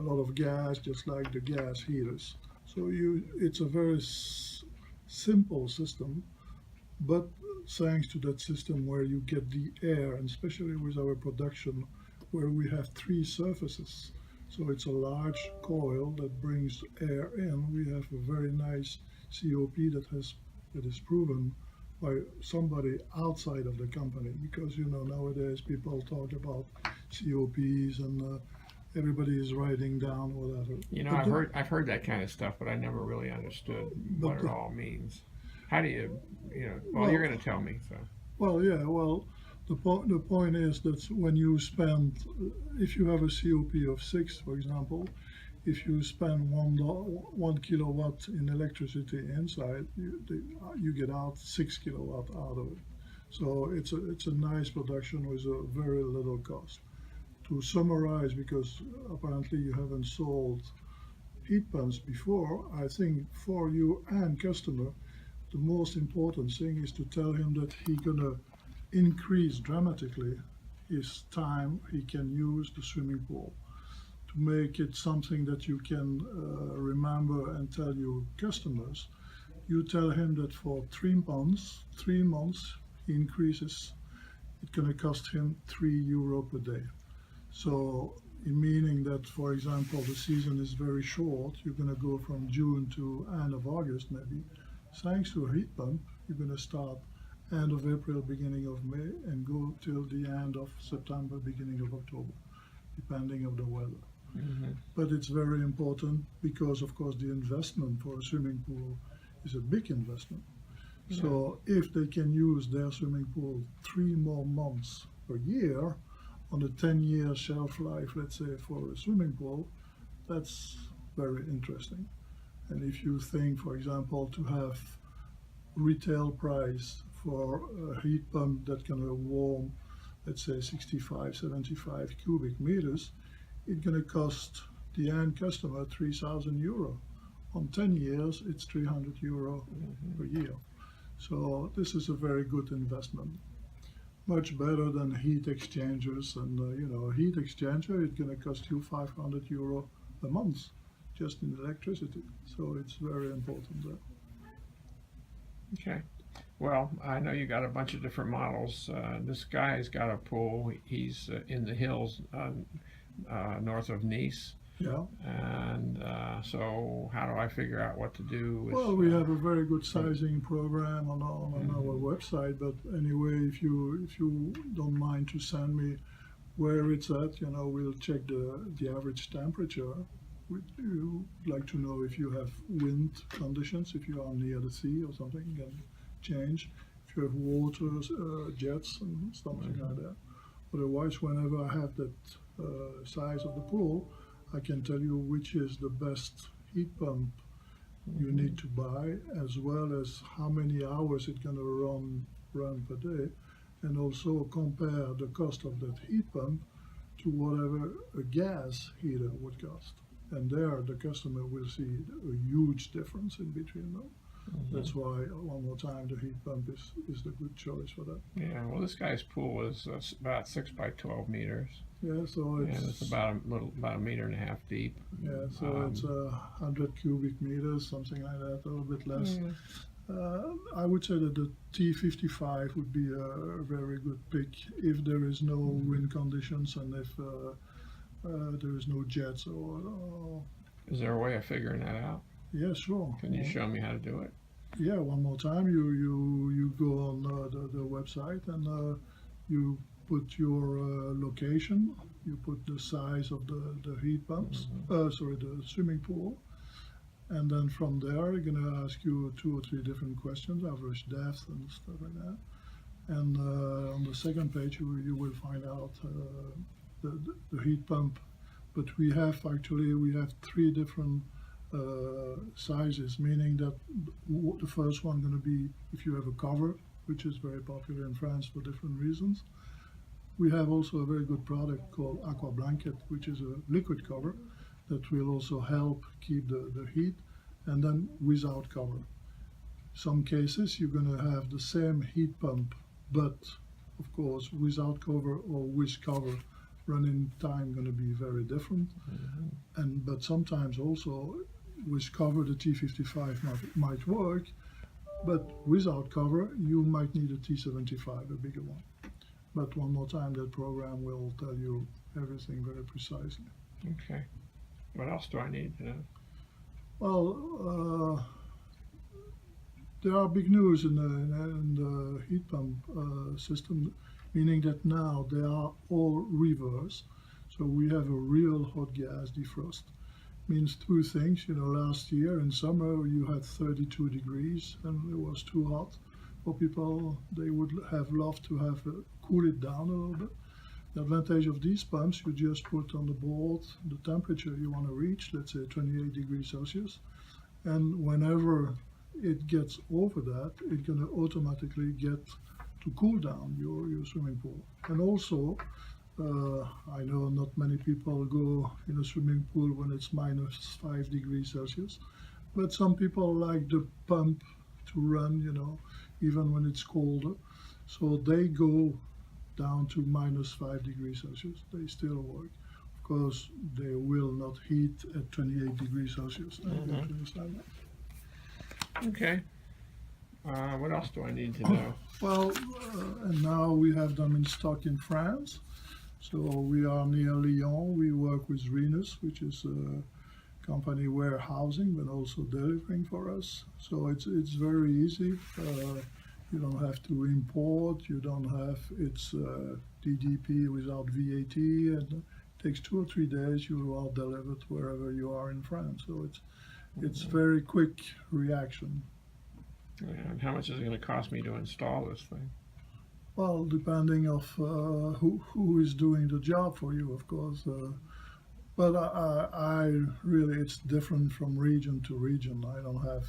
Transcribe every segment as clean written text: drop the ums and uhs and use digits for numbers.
a lot of gas, just like the gas heaters. So it's a very simple system, but thanks to that system where you get the air, and especially with our production, where we have three surfaces. So it's a large coil that brings air in. We have a very nice COP that is proven by somebody outside of the company, because nowadays people talk about COPs and everybody is writing down whatever. You know, But the, I've heard that kind of stuff, but I never really understood what but it the, all means. How do you, well, you're well, going to tell me, so. yeah, well, the point is that when you spend, if you have a COP of 6, for example, if you spend 1 kilowatt in electricity inside, you get out 6 kilowatt out of it. So it's a nice production with a very little cost. To summarize, because apparently you haven't sold heat pumps before, I think for you and customer, the most important thing is to tell him that he gonna increase dramatically his time he can use the swimming pool, to make it something that you can remember and tell your customers. You tell him that for 3 months he increases, it's going to cost him €3 per day. So, in meaning that, for example, the season is very short, you're going to go from June to end of August maybe. Thanks to a heat pump, you're going to start end of April, beginning of May, and go till the end of September, beginning of October, depending on the weather. Mm-hmm. But it's very important because, of course, the investment for a swimming pool is a big investment. Yeah. So if they can use their swimming pool 3 more months per year on a 10-year shelf life, let's say, for a swimming pool, that's very interesting. And if you think, for example, to have retail price for a heat pump that can warm, let's say, 65, 75 cubic meters, it's going to cost the end customer €3,000. On 10 years, it's €300 per year. So this is a very good investment. Much better than heat exchangers. And a heat exchanger, it's going to cost you €500 a month just in electricity. So it's very important there. Okay. Well, I know you got a bunch of different models. This guy's got a pool. He's in the hills north of Nice. Yeah. And so, how do I figure out what to do with? Well, we have a very good sizing program on our website. But anyway, if you don't mind to send me where it's at, we'll check the average temperature. You like to know if you have wind conditions, if you are near the sea or something, you can change. If you have water jets and something like that. Otherwise, whenever I have that size of the pool, I can tell you which is the best heat pump you need to buy, as well as how many hours it's going to run per day, and also compare the cost of that heat pump to whatever a gas heater would cost. And there the customer will see a huge difference in between them. Mm-hmm. That's why, one more time, the heat pump is the good choice for that. Yeah, well, this guy's pool is about 6 by 12 meters. Yeah, so and it's about a meter and a half deep. Yeah, so it's 100 cubic meters, something like that, a little bit less. I would say that the T55 would be a very good pick if there is no wind conditions and if there is no jets or. Is there a way of figuring that out? Yeah, sure. Can you show me how to do it? Yeah, one more time. You go on the website and you put your location. You put the size of the heat pumps. The swimming pool. And then from there, you're going to ask you 2 or 3 different questions, average depth and stuff like that. And on the second page, you will find out the heat pump. But we have 3 different sizes, meaning that the first one going to be if you have a cover, which is very popular in France for different reasons. We have also a very good product called Aqua Blanket, which is a liquid cover that will also help keep the heat, and then without cover. Some cases you're going to have the same heat pump, but of course without cover or with cover running time going to be very different. But sometimes also with cover the T55 might work, but without cover you might need a T75, a bigger one. But one more time, that program will tell you everything very precisely. Okay. What else do I need to know? Well, there are big news in the heat pump system, meaning that now they are all reverse. So we have a real hot gas defrost. Means two things. Last year in summer you had 32 degrees and it was too hot for people. They would have loved to have cool it down a little bit. The advantage of these pumps, you just put on the board the temperature you want to reach, let's say 28 degrees Celsius, and whenever it gets over that, it's going to automatically get to cool down your swimming pool. And also, I know not many people go in a swimming pool when it's -5 degrees Celsius, but some people like the pump to run, even when it's colder. So they go down to -5 degrees Celsius. They still work. Of course, they will not heat at 28 degrees Celsius. You have to understand that. Okay. What else do I need to know? Well, and now we have them in stock in France. So we are near Lyon. We work with Rhenus, which is a company warehousing, but also delivering for us. So it's very easy. You don't have to import. You don't have it's DDP without VAT, and it takes 2 or 3 days. You are delivered wherever you are in France. So it's very quick reaction. And how much is it going to cost me to install this thing? Well, depending of who is doing the job for you, of course. But I really, it's different from region to region. I don't have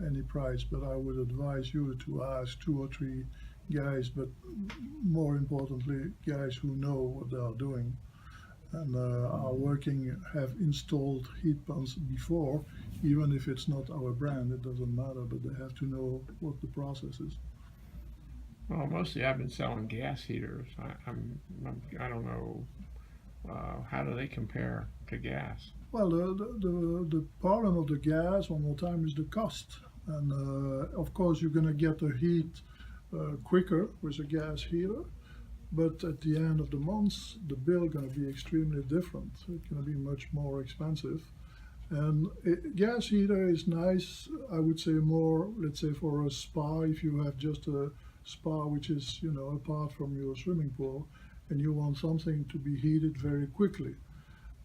any price, but I would advise you to ask 2 or 3 guys, but more importantly, guys who know what they are doing and are working, have installed heat pumps before, even if it's not our brand, it doesn't matter, but they have to know what the process is. Well, mostly I've been selling gas heaters. I don't know. How do they compare to gas? Well, the problem of the gas, one more time, is the cost. And of course, you're going to get the heat quicker with a gas heater. But at the end of the month, the bill is going to be extremely different. It's going to be much more expensive. And gas heater is nice, I would say more, let's say for a spa, if you have just a spa which is, apart from your swimming pool, and you want something to be heated very quickly.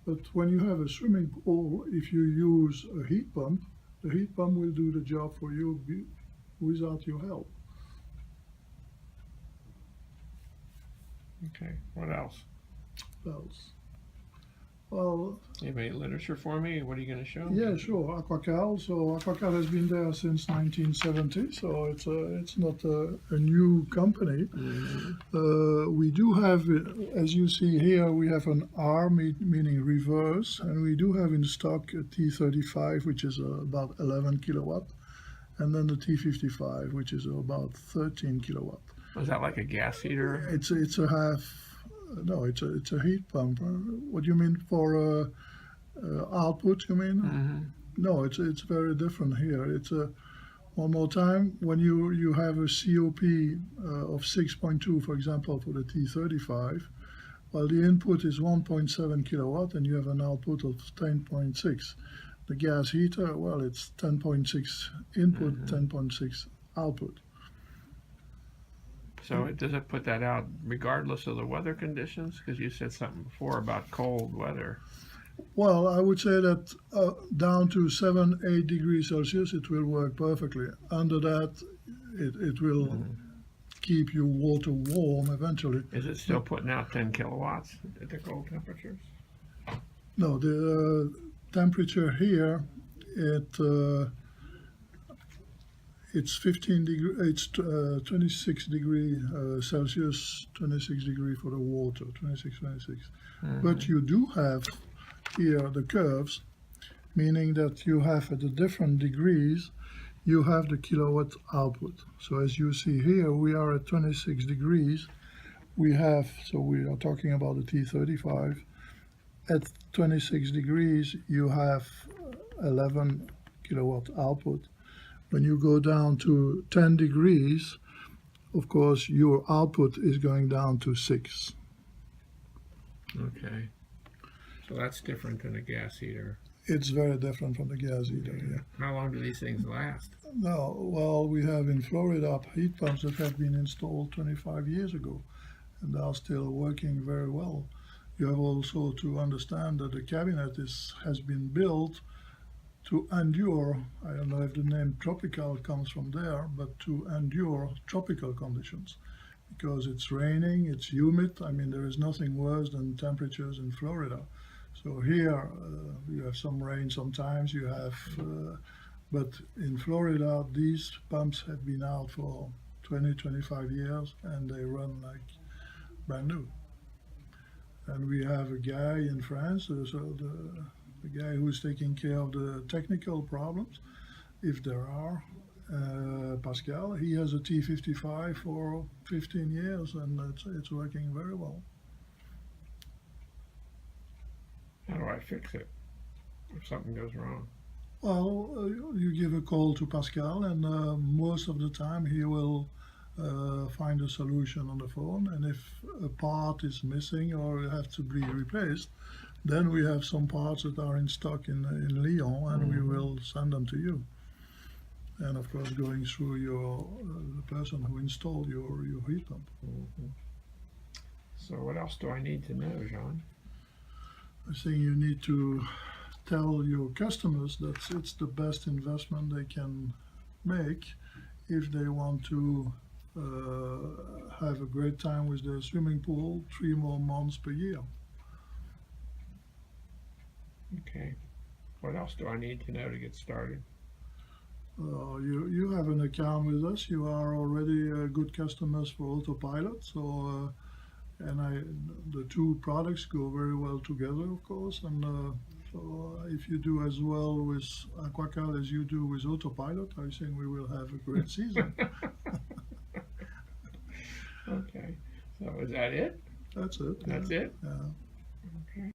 But when you have a swimming pool, if you use a heat pump, the heat pump will do the job for you without your help. Okay, what else? Well, You have any literature for me? What are you going to show me? yeah, sure. Aquacal. So Aquacal has been there since 1970. So it's not a new company. We do have, as you see here, we have an R, meaning reverse, and we do have in stock a T35, which is about 11 kilowatt, and then the T55, which is about 13 kilowatt. Was that like a gas heater? It's a half. No, it's a heat pump. What do you mean for output? You mean? No, it's very different here. It's one more time. When you have a COP of 6.2, for example, for the T35, well, the input is 1.7 kilowatt, and you have an output of 10.6. The gas heater, well, it's 10.6 input, 10.6 output. So does it put that out regardless of the weather conditions? Because you said something before about cold weather. Well, I would say that down to 7-8 degrees Celsius, it will work perfectly. Under that, it will keep your water warm eventually. Is it still putting out 10 kilowatts at the cold temperatures? No, the temperature here, it's 15 degree. It's 26 degree Celsius, 26 degree for the water, 26. But you do have here the curves, meaning that you have at the different degrees, you have the kilowatt output. So as you see here, we are at 26 degrees. we have, so we are talking about the T35. At 26 degrees, you have 11 kilowatt output. When you go down to 10 degrees, of course, your output is going down to 6. Okay. So that's different than a gas heater. It's very different from the gas heater, yeah. How long do these things last? No, well, we have in Florida heat pumps that have been installed 25 years ago, and they are still working very well. You have also to understand that the cabinet has been built to endure, I don't know if the name tropical comes from there, but to endure tropical conditions. Because it's raining, it's humid. I mean, there is nothing worse than temperatures in Florida. So here, you have some rain sometimes, but in Florida, these pumps have been out for 20, 25 years, and they run like brand new. And we have a guy in France, so the guy who's taking care of the technical problems, if there are, Pascal, he has a T55 for 15 years, and it's working very well. How do I fix it if something goes wrong? Well, you give a call to Pascal, and most of the time he will find a solution on the phone. And if a part is missing or have to be replaced, then we have some parts that are in stock in Lyon, and we will send them to you. And of course, going through the person who installed your heat pump. So what else do I need to know, Jean? I think you need to tell your customers that it's the best investment they can make if they want to have a great time with their swimming pool 3 more months per year. Okay. What else do I need to know to get started? You have an account with us. You are already good customers for Autopilot. So, the two products go very well together, of course. And so, if you do as well with Aquacal as you do with Autopilot, I think we will have a great season. Okay. So is that it? That's it. That's it? Yeah. Okay.